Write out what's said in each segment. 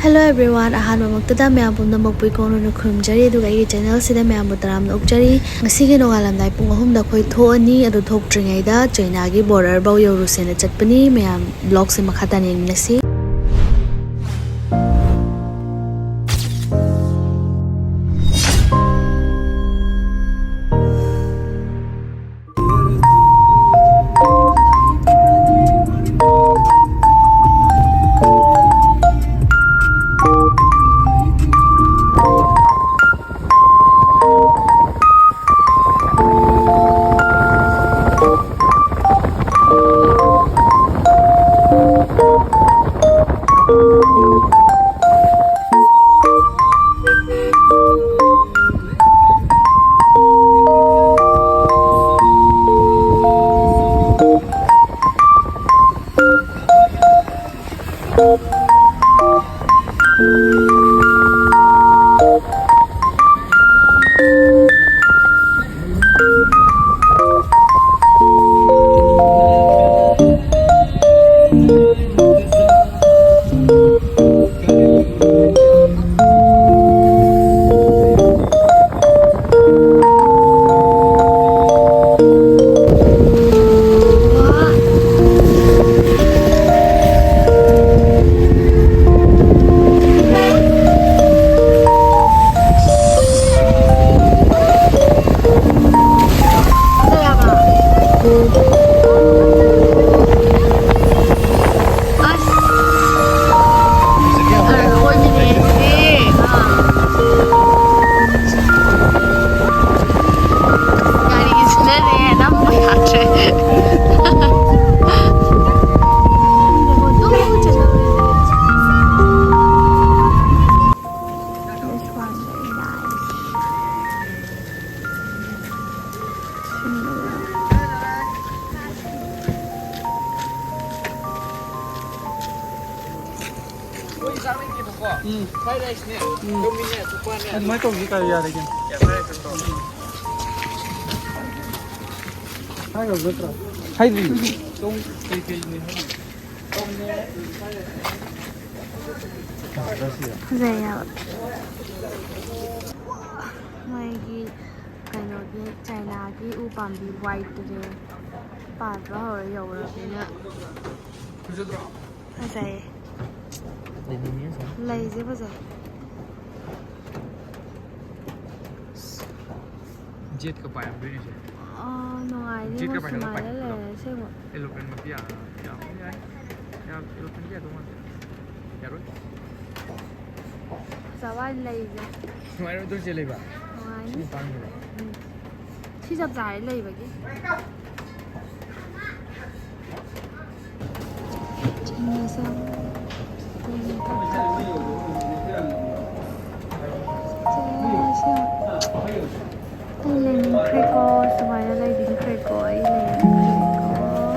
Hello everyone, ahan mamagtada mayam pumna magpui kono no khurumjari aduga ai channel sida mayam mutaram na ukjari ngasigi nogalamdai pung 3 da khoi thoani adu thokdringai da China gi border baw yorusena chatpani mayam blog se makhata ni nasiไม่ต้องมีการยาอะไรกันให้กับรถเราให้ดีต้องตีนี่ต้องเนี่ยZaya Maigi Kano gi China gi upambi white de Padra hore yawra bina Zaya Lazy was it Jet ka pa British no idea Jet ka pa mo pa say mo Elopen mo pia ya elopen dia tuh ya ro Zawai lazy Mai ro tu chele ba Ni pang ni Chi jab jai lai ba ki China sa Ai lên khai cô, sao mà nó lên đến khai cô ấy lên khai cô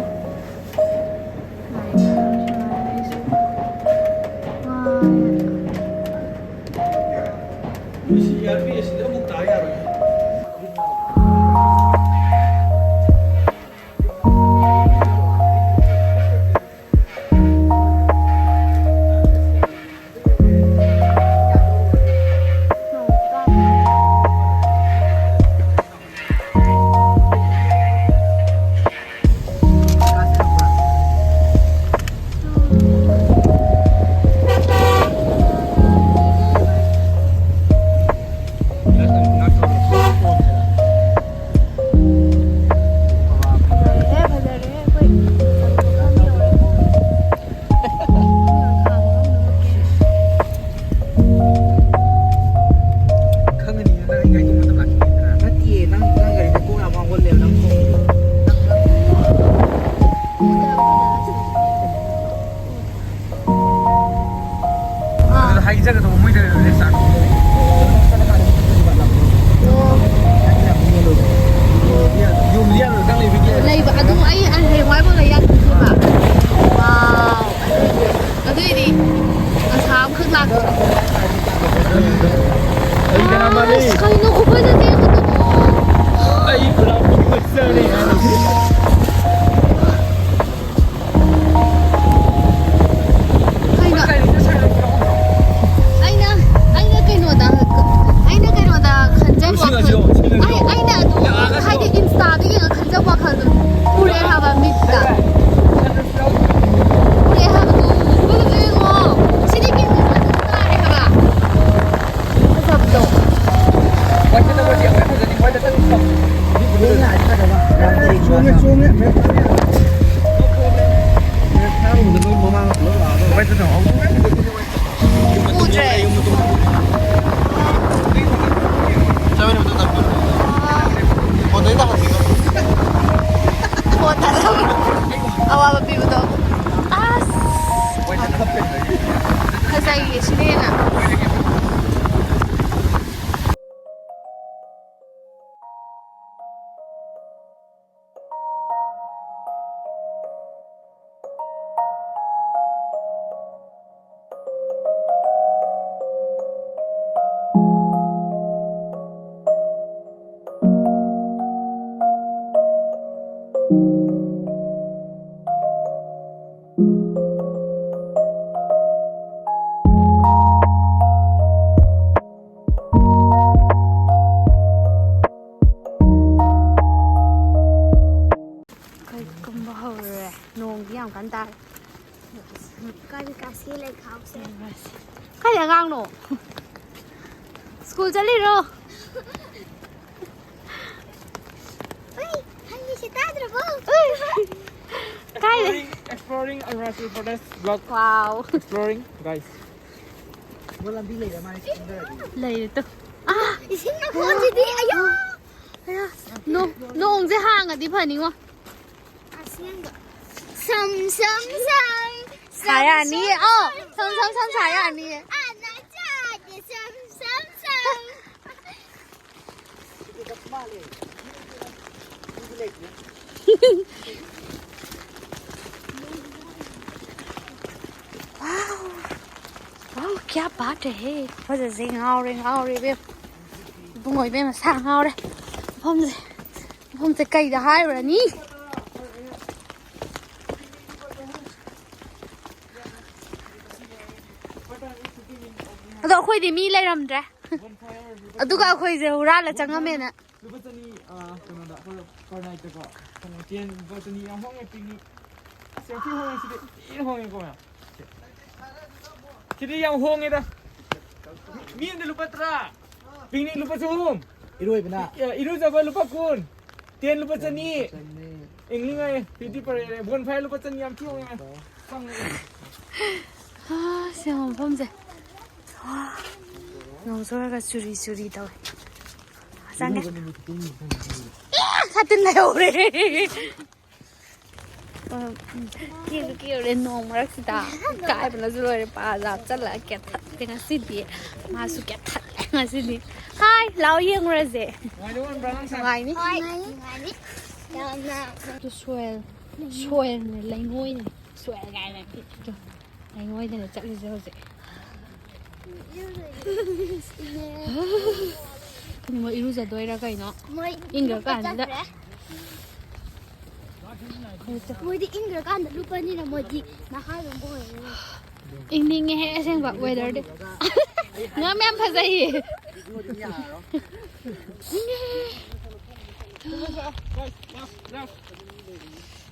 Này, ꯅꯨꯡꯉꯥꯏꯒꯦ ꯁꯤꯅ ꯍꯦꯟꯅ Kaya ngang no. School jaliro. Uy, hani si thajbra. Kaya. Exploring arunachal Pradesh vlog. Wow. Exploring guys. Lay to. Ah, ising na ko di ayo. Kaya no noong je hang adi phani ngo. Asing ga. Sam sam sam. Saya ni oh, sam saya ni. Arunachal sam sam sam. Wow, क्या बात है bây giờ ngao rồi biết ngồi bên mà sang ngao đây không thể cây đã hai rồi nhỉ đó khơi thì mi lấy làm ra tôi cả khơi giờ ra là chẳng ngắm nè Jadi yang hong itu. Min dia lupa tera. Ping ni lupa sum. Iroi benar. Ya, iru siapa lupa kun. Tian lupa seni. Ini ngai. Titi pare. Bonfire lupa seni yang cium yang. Sang. Ah, siapa pun je. Wah, nong suara curi tau. Sang. Katin lah orang. Kêu lên nong mà rất ta cái mà nó rồi bà già chắc là kẹt thật thì nó xin đi mà su kẹt thật nó xin đi hai lão yên rồi gì ngoài ní tôi xuôi này lấy ngôi này xuôi cái này lấy ngôi này chắc là sao vậy nhưng mà ilu giờ tôi ra cái nó in cái này đó Moi di ingra kan lupa ni na moi di nahal mo boy. Ing nghe xem vào weather đi. Nó em phải gì?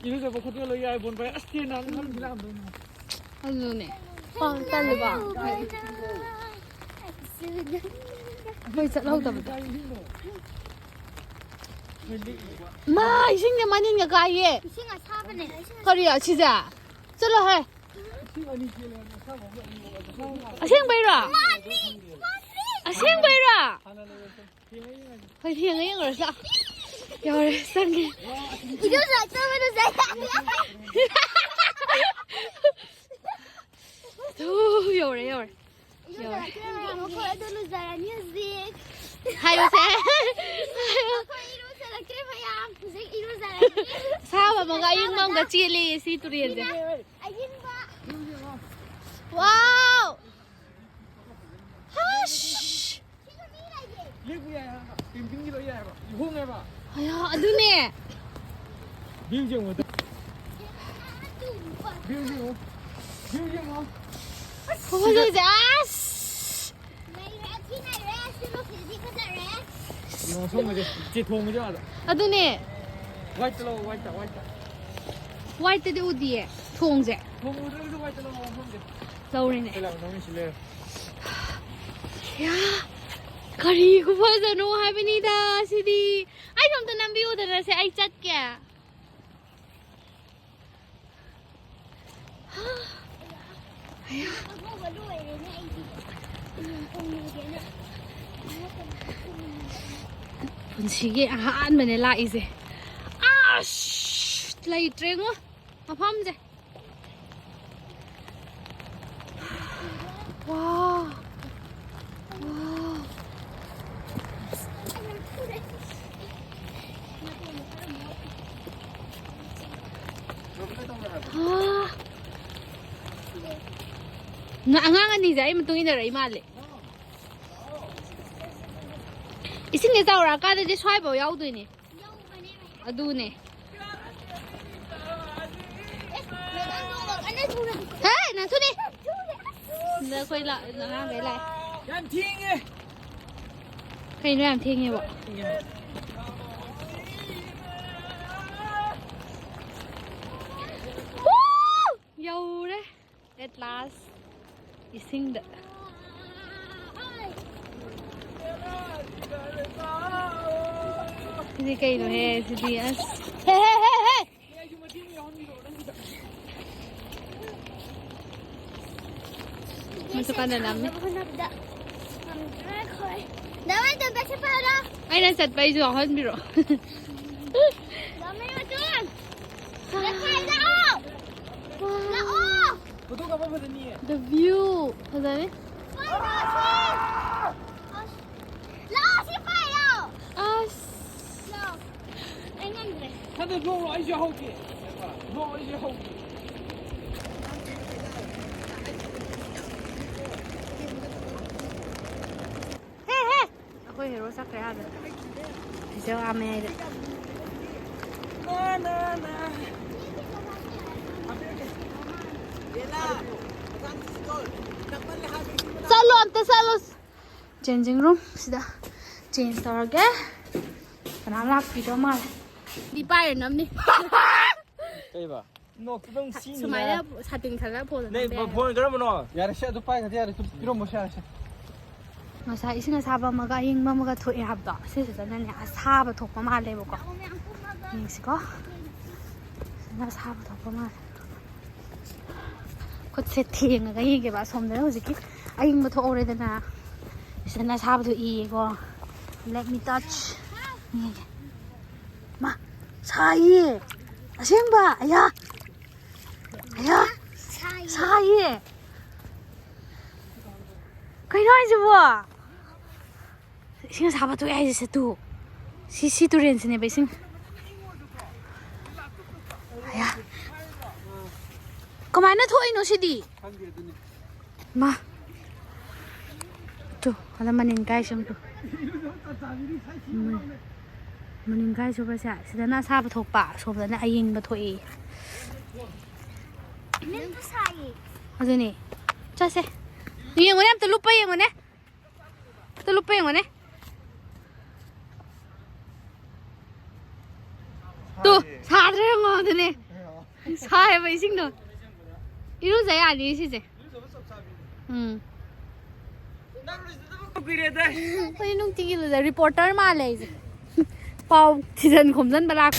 Iru siapa kau tu lagi ay bonfire. Astiin na naman bilang doon. Ano ne? Pang tali ba? Phải sợ lâu tầm. Ma, Eshing ne manin nga kaya. Ising ashaba ne. Kariya chiza. Chalo hai. Eshing bay ra. Eshing bay ra. Phải thiêng ấy rồi sao? Rồi, sang đi. Idu sa tama na sa. Rồi. Idu sa tama mo ko idu lu zara ni zi. Hai đứa sẽ. Sao mà mga yung mong chili si turel dyan? Ayun ba? Wow! Hush! Lihat ya. Pimpin gitu ya. Hong ya pak. Aya, adun eh. Biujeng betul. Biujeng. Pumasok siya. Yung song aja. Cithong aja ada. Adun eh. White lo. White de udi eh. Thong siya. Thong udah itu white lo. Hong deh. Laurin eh. Kalau namin sila. Ya. Kari ko pa sa no happy ni da sidi. Ay dom to nambi uda na se ay chat kya. Sige ahaan man nila ise. Ash! Lay trengo. Mapam je. Wow. Angang ani zai mutung ina rai male. Ising ge zaura ka de swai bo yau dui ni. Adu ne. Hey, na thu đi. Giờ quay lại là ngang cái này. Làm thiên nghe. Cái nó làm thiên nghe bộ. Dâu đấy. At last. Ising được. Cái gì cây nó he, cái gì á. He he he he. Masuk ka na namin. Damay ito, basta para. Ay, nasa pa yung ako, biro. Damay mo doon. Lakay, lao! Lao! Puto ka pa ba niya? The view. Ano sabi? Lao, si Pai, lao! As. Lao. Ay, ngandre. 他的肉一些后劲，肉一些后劲。 Ako hero sa kaya ba? Siya kami ay. Salo amta salos. Changing room sida. Change targe. Kana lak video mal. Di bayar nam ni. 对吧？那不能洗你。 Sumaya sa ting thala po. 那不碰个么喏？呀，这下都摆个这样的，这种没下去。 Ngasa ising asaba maga ing mamaga thoi habda sisida na nya asaba thokpa male bo ko ning siko na asaba thokpa mal ko se theng ga yige ba somda hojiki aing ma tho ore dana isna asaba tho I go let me touch ma sai asing ba aya aya sai kai noi ju bo Sing asaba tu ai se tu. Si tu ren sini besing. Aya. Kamana thoi no sidi. Ma. Tu, ala manin kai sum tu. Manin kai so ba sa. Sida na asaba thok pa, so ba na aying ba thoi. Nin to sai. Adu ni. Cha se. Ni ngone am tu lupa yang ngone. Tu lupa yang ngone. 또 사드는 거 같네. 사해 봐 이싱도. 이러자 야 아니 시제. 응. कोई नुक तिगी लुजा reporter माले इसे. पाव थिजन खोमजन बला.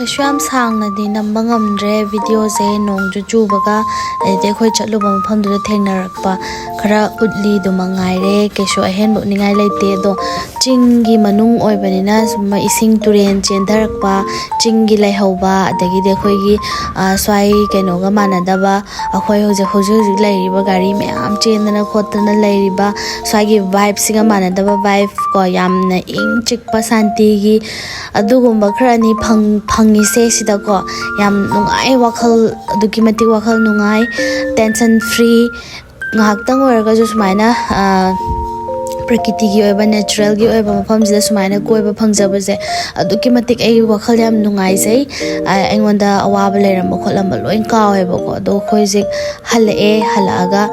kaisu yam sangna di namba ngamdre video se nong ju chubaga ade khoi chatluba mafam du thengnarakpa khara utli du mangai re kaisu ahen bu ningai leite do chinggi manung oibanina suma ising turen chendarakpa chinggi leihowibo adagi de khoi gi swai kaino ga manadaba akhoi hoje leiriba gari mayam chendana khotana leiriba swai gi vibe singa manadaba vibe ko yamna ing chikpa santi gi adugumba khrani phangi se sida ko yam nungai wakhal aduki mati wakhal nungai tension free ngaktang oirga ju sumaina prakriti gi oiba natural gi oiba mafam jida sumaina koiba phangjaba je aduki matik ai wakhal yam nungai sei aingonda awaba leram kholam loin kaweba ko do khoijik halaga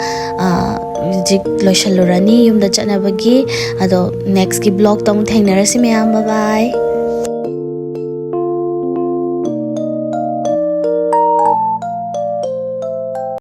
jik loishalurani yumda chanabagi ado next ki blog tong thengnarasi mayam bye bye